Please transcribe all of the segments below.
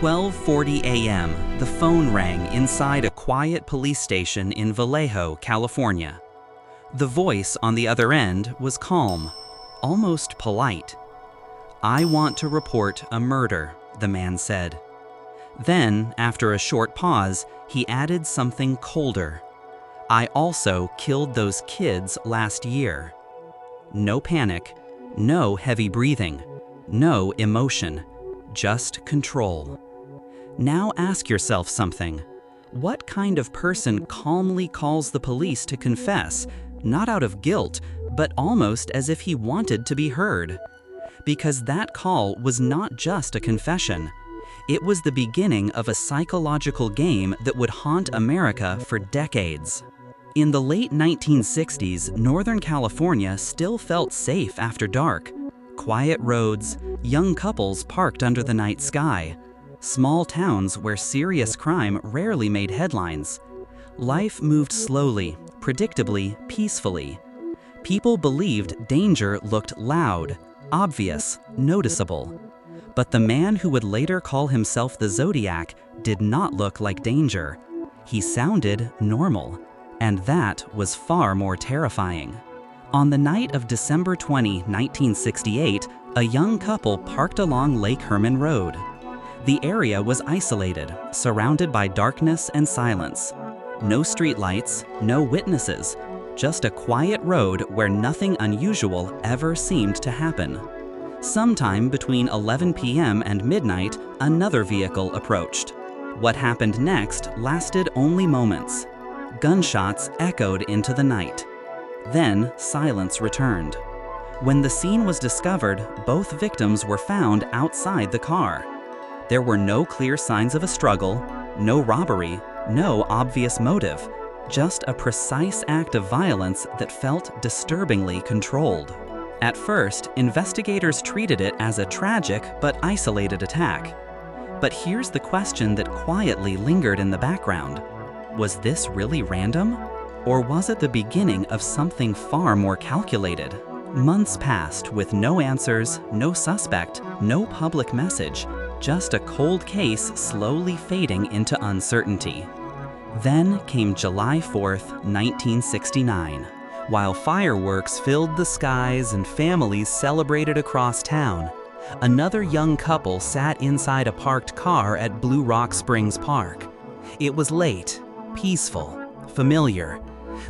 12:40 a.m., the phone rang inside a quiet police station in Vallejo, California. The voice on the other end was calm, almost polite. "I want to report a murder," the man said. Then, after a short pause, he added something colder. "I also killed those kids last year." No panic, no heavy breathing, no emotion, just control. Now ask yourself something. What kind of person calmly calls the police to confess, not out of guilt, but almost as if he wanted to be heard? Because that call was not just a confession. It was the beginning of a psychological game that would haunt America for decades. In the late 1960s, Northern California still felt safe after dark. Quiet roads, young couples parked under the night sky, small towns where serious crime rarely made headlines. Life moved slowly, predictably, peacefully. People believed danger looked loud, obvious, noticeable. But the man who would later call himself the Zodiac did not look like danger. He sounded normal, and that was far more terrifying. On the night of December 20, 1968, a young couple parked along Lake Herman Road. The area was isolated, surrounded by darkness and silence. No streetlights, no witnesses, just a quiet road where nothing unusual ever seemed to happen. Sometime between 11 p.m. and midnight, another vehicle approached. What happened next lasted only moments. Gunshots echoed into the night. Then silence returned. When the scene was discovered, both victims were found outside the car. There were no clear signs of a struggle, no robbery, no obvious motive, just a precise act of violence that felt disturbingly controlled. At first, investigators treated it as a tragic but isolated attack. But here's the question that quietly lingered in the background. Was this really random? Or was it the beginning of something far more calculated? Months passed with no answers, no suspect, no public message, just a cold case slowly fading into uncertainty. Then came July 4th, 1969. While fireworks filled the skies and families celebrated across town, another young couple sat inside a parked car at Blue Rock Springs Park. It was late, peaceful, familiar,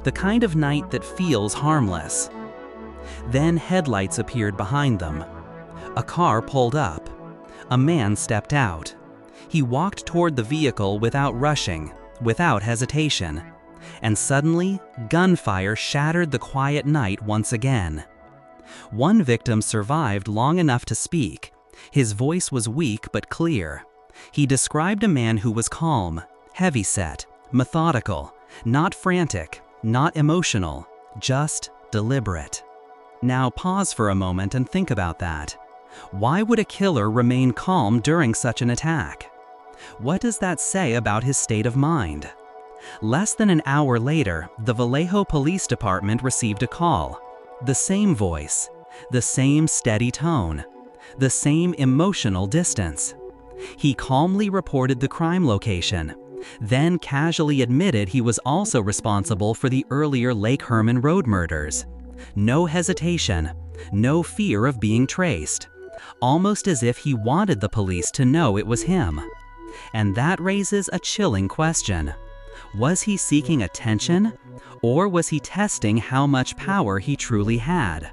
the kind of night that feels harmless. Then headlights appeared behind them. A car pulled up. A man stepped out. He walked toward the vehicle without rushing, without hesitation. And suddenly, gunfire shattered the quiet night once again. One victim survived long enough to speak. His voice was weak but clear. He described a man who was calm, heavy-set, methodical, not frantic, not emotional, just deliberate. Now pause for a moment and think about that. Why would a killer remain calm during such an attack? What does that say about his state of mind? Less than an hour later, the Vallejo Police Department received a call. The same voice, the same steady tone, the same emotional distance. He calmly reported the crime location, then casually admitted he was also responsible for the earlier Lake Herman Road murders. No hesitation, no fear of being traced, almost as if he wanted the police to know it was him. And that raises a chilling question. Was he seeking attention, or was he testing how much power he truly had?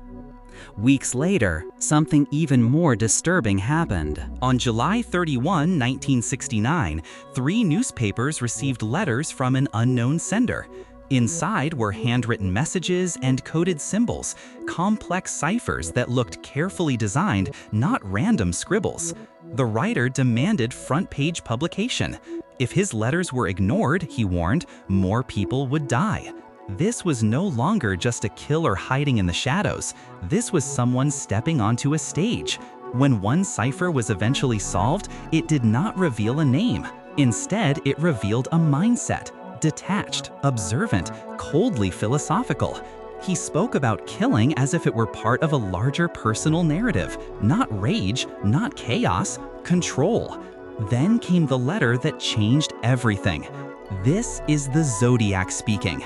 Weeks later, something even more disturbing happened. On July 31, 1969, 3 newspapers received letters from an unknown sender. Inside were handwritten messages and coded symbols, complex ciphers that looked carefully designed, not random scribbles. The writer demanded front-page publication. If his letters were ignored, he warned, more people would die. This was no longer just a killer hiding in the shadows. This was someone stepping onto a stage. When one cipher was eventually solved, it did not reveal a name. Instead, it revealed a mindset. Detached, observant, coldly philosophical. He spoke about killing as if it were part of a larger personal narrative. Not rage, not chaos, control. Then came the letter that changed everything. This is the Zodiac speaking.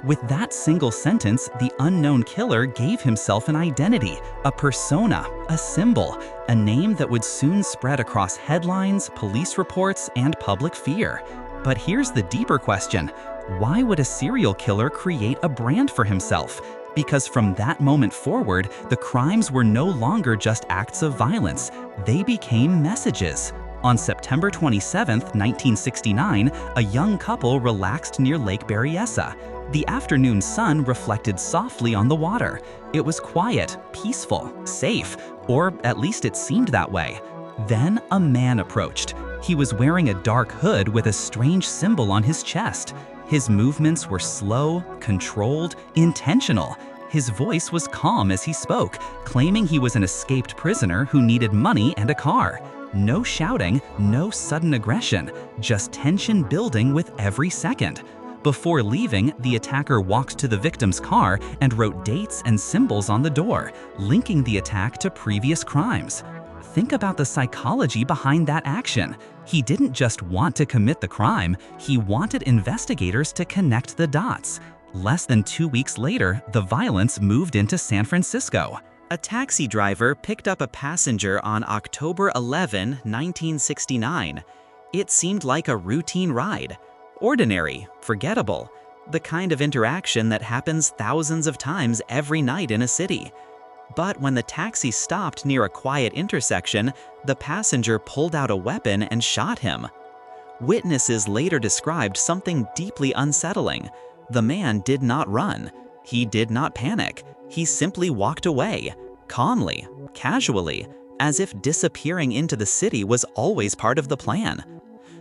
With that single sentence, the unknown killer gave himself an identity, a persona, a symbol, a name that would soon spread across headlines, police reports, and public fear. But here's the deeper question. Why would a serial killer create a brand for himself? Because from that moment forward, the crimes were no longer just acts of violence. They became messages. On September 27, 1969, a young couple relaxed near Lake Berryessa. The afternoon sun reflected softly on the water. It was quiet, peaceful, safe, or at least it seemed that way. Then a man approached. He was wearing a dark hood with a strange symbol on his chest. His movements were slow, controlled, intentional. His voice was calm as he spoke, claiming he was an escaped prisoner who needed money and a car. No shouting, no sudden aggression, just tension building with every second. Before leaving, the attacker walked to the victim's car and wrote dates and symbols on the door, linking the attack to previous crimes. Think about the psychology behind that action. He didn't just want to commit the crime, he wanted investigators to connect the dots. Less than 2 weeks later, the violence moved into San Francisco. A taxi driver picked up a passenger on October 11, 1969. It seemed like a routine ride. Ordinary, forgettable, the kind of interaction that happens thousands of times every night in a city. But when the taxi stopped near a quiet intersection, the passenger pulled out a weapon and shot him. Witnesses later described something deeply unsettling. The man did not run. He did not panic. He simply walked away, calmly, casually, as if disappearing into the city was always part of the plan.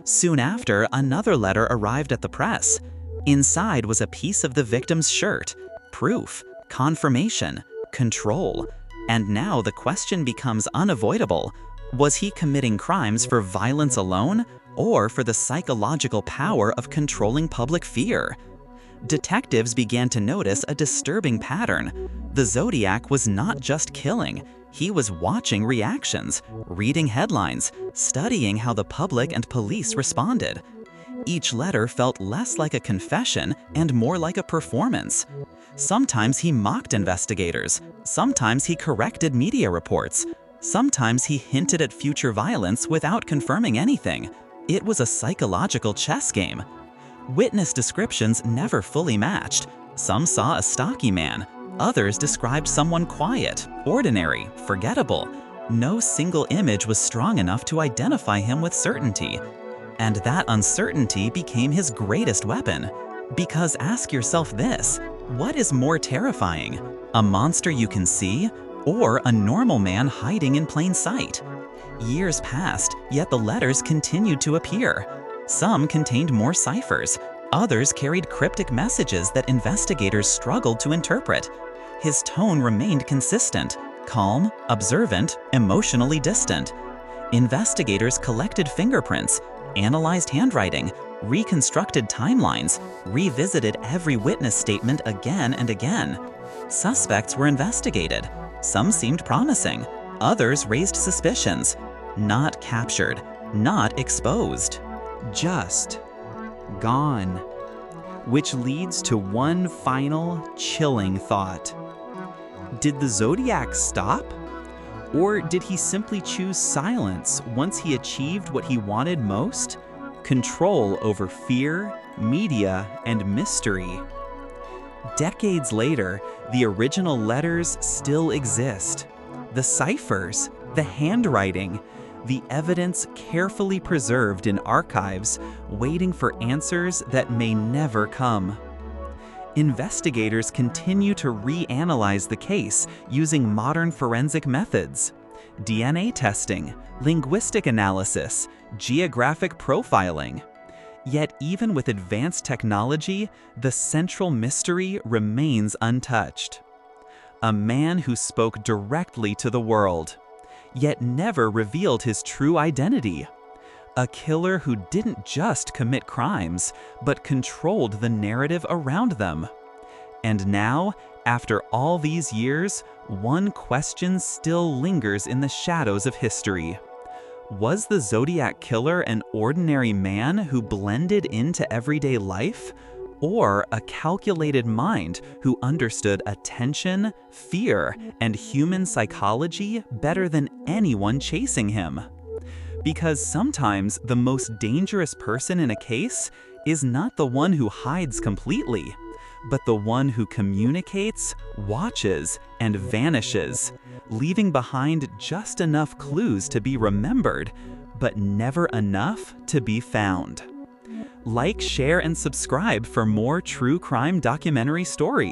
Soon after, another letter arrived at the press. Inside was a piece of the victim's shirt. Proof, confirmation, control. And now the question becomes unavoidable. Was he committing crimes for violence alone, or for the psychological power of controlling public fear? Detectives began to notice a disturbing pattern. The Zodiac was not just killing. He was watching reactions, reading headlines, studying how the public and police responded. Each letter felt less like a confession and more like a performance. Sometimes he mocked investigators. Sometimes he corrected media reports. Sometimes he hinted at future violence without confirming anything. It was a psychological chess game. Witness descriptions never fully matched. Some saw a stocky man. Others described someone quiet, ordinary, forgettable. No single image was strong enough to identify him with certainty. And that uncertainty became his greatest weapon. Because ask yourself this, what is more terrifying? A monster you can see, or a normal man hiding in plain sight? Years passed, yet the letters continued to appear. Some contained more ciphers. Others carried cryptic messages that investigators struggled to interpret. His tone remained consistent, calm, observant, emotionally distant. Investigators collected fingerprints, analyzed handwriting, reconstructed timelines, revisited every witness statement again and again. Suspects were investigated. Some seemed promising. Others raised suspicions. Not captured, not exposed. Just gone. Which leads to one final chilling thought. Did the Zodiac stop? Or did he simply choose silence once he achieved what he wanted most? Control over fear, media, and mystery. Decades later, the original letters still exist. The ciphers, the handwriting, the evidence carefully preserved in archives, waiting for answers that may never come. Investigators continue to reanalyze the case using modern forensic methods: DNA testing, linguistic analysis, geographic profiling. Yet even with advanced technology, the central mystery remains untouched. A man who spoke directly to the world, yet never revealed his true identity. A killer who didn't just commit crimes, but controlled the narrative around them. And now, after all these years, one question still lingers in the shadows of history. Was the Zodiac Killer an ordinary man who blended into everyday life? Or a calculated mind who understood attention, fear, and human psychology better than anyone chasing him? Because sometimes the most dangerous person in a case is not the one who hides completely, but the one who communicates, watches, and vanishes, leaving behind just enough clues to be remembered, but never enough to be found. Like, share, and subscribe for more true crime documentary stories.